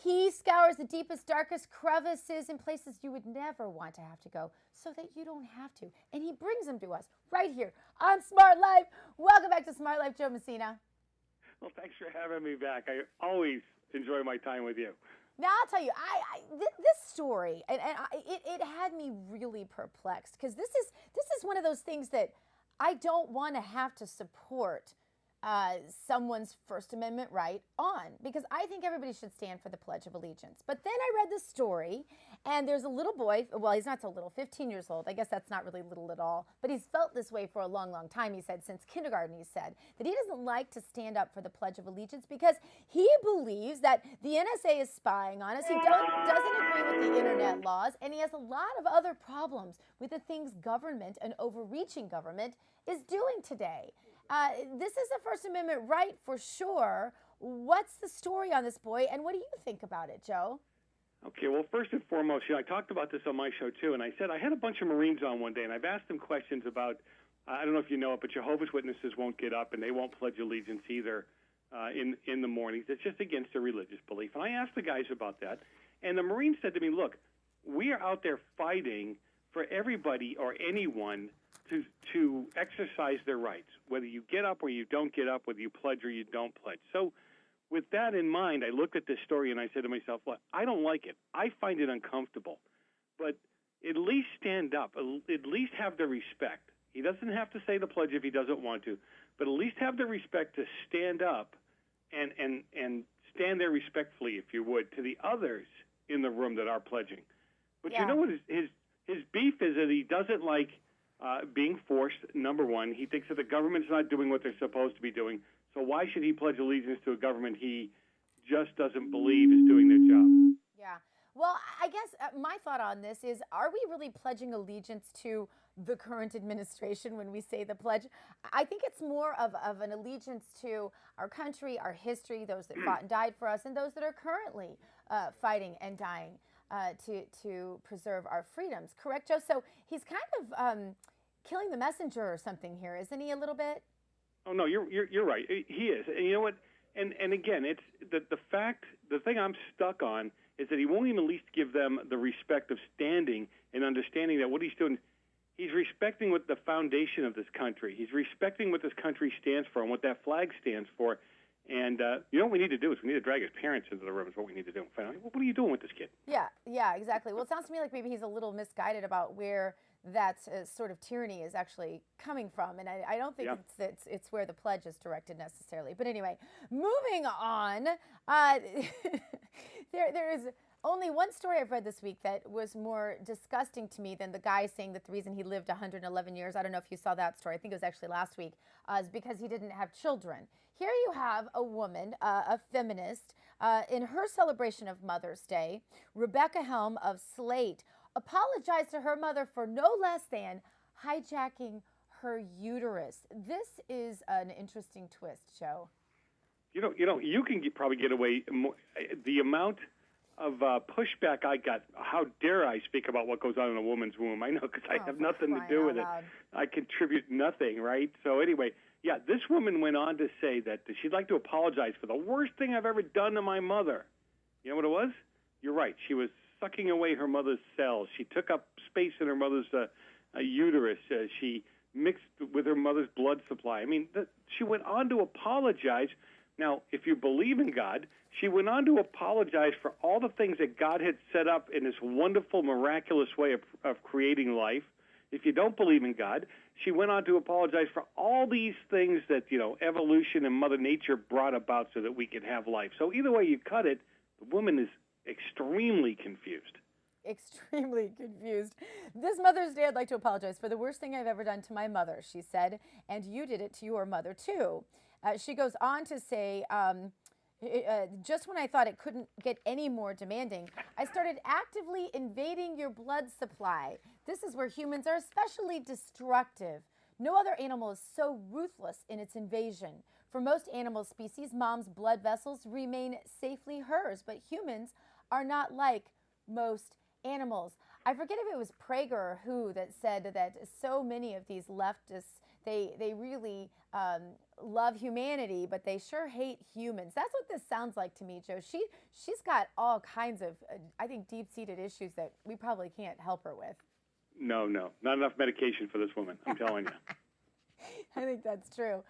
He scours the deepest, darkest crevices in places you would never want to have to go so that you don't have to. And he brings them to us right here on Smart Life. Welcome back to Smart Life, Joe Messina. Well, thanks for having me back. I always enjoy my time with you. Now, I'll tell you, this story, it had me really perplexed because this is one of those things that I don't want to have to support someone's First Amendment right on, because I think everybody should stand for the Pledge of Allegiance. But then I read this story, and there's a little boy, well, he's not so little, 15 years old. I guess that's not really little at all, but he's felt this way for a long, long time, he said, since kindergarten. He said that he doesn't like to stand up for the Pledge of Allegiance because he believes that the NSA is spying on us. He doesn't agree with the internet laws, and he has a lot of other problems with the things government and overreaching government is doing today. This is a First Amendment right for sure. What's the story on this boy, and what do you think about it, Joe? Okay, well, first and foremost, I talked about this on my show, too, and I said I had a bunch of Marines on one day, and I've asked them questions about, I don't know if you know it, but Jehovah's Witnesses won't get up, and they won't pledge allegiance either in the mornings. It's just against their religious belief. And I asked the guys about that, and the Marines said to me, look, we are out there fighting for everybody or anyone to exercise their rights, whether you get up or you don't get up, whether you pledge or you don't pledge. So with that in mind, I looked at this story and I said to myself, well, I don't like it. I find it uncomfortable. But at least stand up. At least have the respect. He doesn't have to say the pledge if he doesn't want to, but at least have the respect to stand up and stand there respectfully, if you would, to the others in the room that are pledging. But you know what his beef is, that he doesn't like being forced, number one. He thinks that the government's not doing what they're supposed to be doing, so why should he pledge allegiance to a government he just doesn't believe is doing their job? Yeah. Well, I guess my thought on this is, are we really pledging allegiance to the current administration when we say the pledge? I think it's more of an allegiance to our country, our history, those that fought and died for us, and those that are currently fighting and dying to preserve our freedoms. Correct, Joe? So he's kind of killing the messenger or something here, isn't he, a little bit? Oh, no, you're right. He is. And you know what? And again, it's the thing I'm stuck on is that he won't even at least give them the respect of standing and understanding that what he's doing, he's respecting what the foundation of this country. He's respecting what this country stands for and what that flag stands for. And you know what we need to do is we need to drag his parents into the room is what we need to do. Find out, what are you doing with this kid? Yeah, exactly. Well, it sounds to me like maybe he's a little misguided about where that sort of tyranny is actually coming from. And I don't think it's where the pledge is directed necessarily. But anyway, moving on, there is only one story I've read this week that was more disgusting to me than the guy saying that the reason he lived 111 years, I don't know if you saw that story, I think it was actually last week, is because he didn't have children. Here you have a woman, a feminist, in her celebration of Mother's Day, Rebecca Helm of Slate apologized to her mother for no less than hijacking her uterus. This is an interesting twist, Joe. You can probably get away. The amount of pushback I got, how dare I speak about what goes on in a woman's womb? I know, because I have nothing to do with it. I contribute nothing, right? So anyway, yeah, this woman went on to say that she'd like to apologize for the worst thing I've ever done to my mother. You know what it was? You're right. She was sucking away her mother's cells. She took up space in her mother's uterus. She mixed with her mother's blood supply. I mean, she went on to apologize. Now, if you believe in God, she went on to apologize for all the things that God had set up in this wonderful, miraculous way of creating life. If you don't believe in God, she went on to apologize for all these things that, evolution and Mother Nature brought about so that we could have life. So either way you cut it, the woman is extremely confused. Extremely confused. This Mother's Day, I'd like to apologize for the worst thing I've ever done to my mother, she said, and you did it to your mother, too. She goes on to say, just when I thought it couldn't get any more demanding, I started actively invading your blood supply. This is where humans are especially destructive. No other animal is so ruthless in its invasion. For most animal species, mom's blood vessels remain safely hers, but humans are not like most animals. I forget if it was Prager or who that said that so many of these leftists, They really love humanity, but they sure hate humans. That's what this sounds like to me, Joe. She's got all kinds of, I think, deep-seated issues that we probably can't help her with. No, not enough medication for this woman, I'm telling you. I think that's true.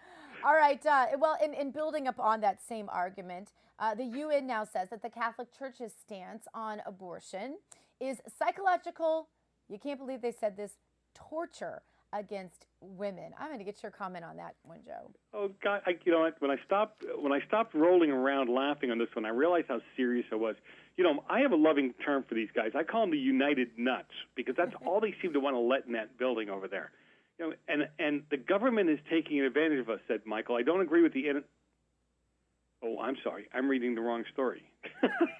All right. Well, in building up on that same argument, the UN now says that the Catholic Church's stance on abortion is psychological, you can't believe they said this, torture against women. I'm going to get your comment on that one, Joe. Oh God, you know what? When I stopped rolling around laughing on this one, I realized how serious I was. You know, I have a loving term for these guys. I call them the United Nuts because that's all they seem to want to let in that building over there. You know, and the government is taking advantage of us," said Michael. "I don't agree with the." Oh, I'm sorry. I'm reading the wrong story.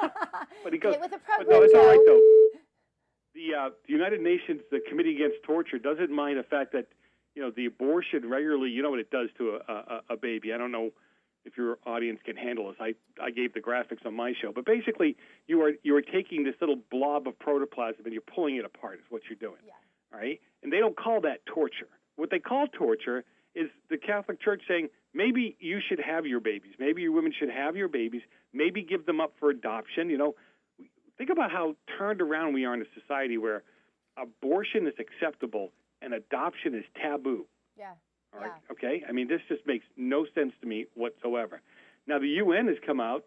But he goes, with the program, "No, it's all right Joe. though." The United Nations, the Committee Against Torture, doesn't mind the fact that, you know, the abortion regularly, you know what it does to a baby. I don't know if your audience can handle this. I gave the graphics on my show. But basically, you are taking this little blob of protoplasm and you're pulling it apart is what you're doing. Yeah. All right? And they don't call that torture. What they call torture is the Catholic Church saying, maybe you should have your babies. Maybe your women should have your babies. Maybe give them up for adoption. You know, think about how turned around we are in a society where abortion is acceptable and adoption is taboo. Yeah. All right. Okay? I mean, this just makes no sense to me whatsoever. Now, the UN has come out,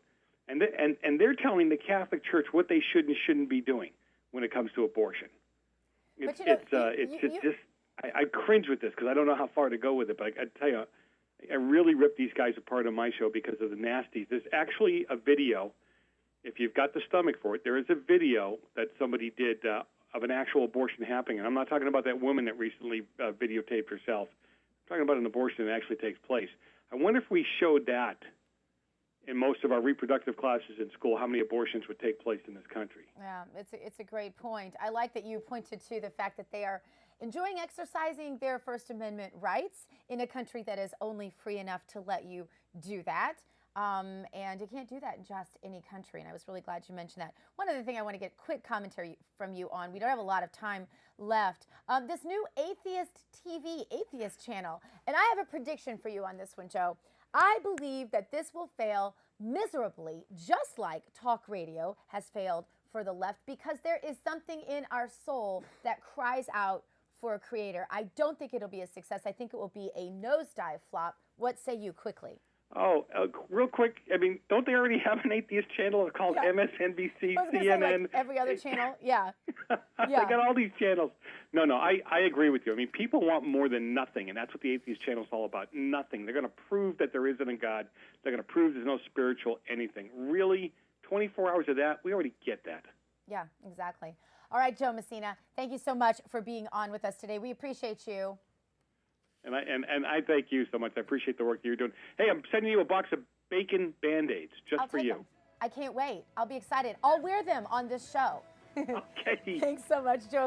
and they're telling the Catholic Church what they should and shouldn't be doing when it comes to abortion. I cringe with this because I don't know how far to go with it, but I tell you, I really rip these guys apart on my show because of the nasties. There's actually a video, if you've got the stomach for it, there is a video that somebody did of an actual abortion happening. And I'm not talking about that woman that recently videotaped herself. I'm talking about an abortion that actually takes place. I wonder if we showed that in most of our reproductive classes in school, how many abortions would take place in this country. Yeah, it's a great point. I like that you pointed to the fact that they are enjoying exercising their First Amendment rights in a country that is only free enough to let you do that. And you can't do that in just any country. And I was really glad you mentioned that. One other thing I want to get quick commentary from you on, we don't have a lot of time left, this new Atheist channel. And I have a prediction for you on this one, Joe. I believe that this will fail miserably, just like talk radio has failed for the left, because there is something in our soul that cries out for a creator. I don't think it'll be a success. I think it will be a nosedive flop. What say you quickly? Oh, real quick. I mean, don't they already have an atheist channel called MSNBC, CNN? Say, like, every other channel? Yeah. They got all these channels. No, I agree with you. I mean, people want more than nothing, and that's what the atheist channel is all about. Nothing. They're going to prove that there isn't a God. They're going to prove there's no spiritual anything. Really, 24 hours of that, we already get that. Yeah, exactly. All right, Joe Messina, thank you so much for being on with us today. We appreciate you. And I thank you so much. I appreciate the work that you're doing. Hey, I'm sending you a box of bacon Band-Aids just for you. Them. I can't wait. I'll be excited. I'll wear them on this show. Okay. Thanks so much, Joe.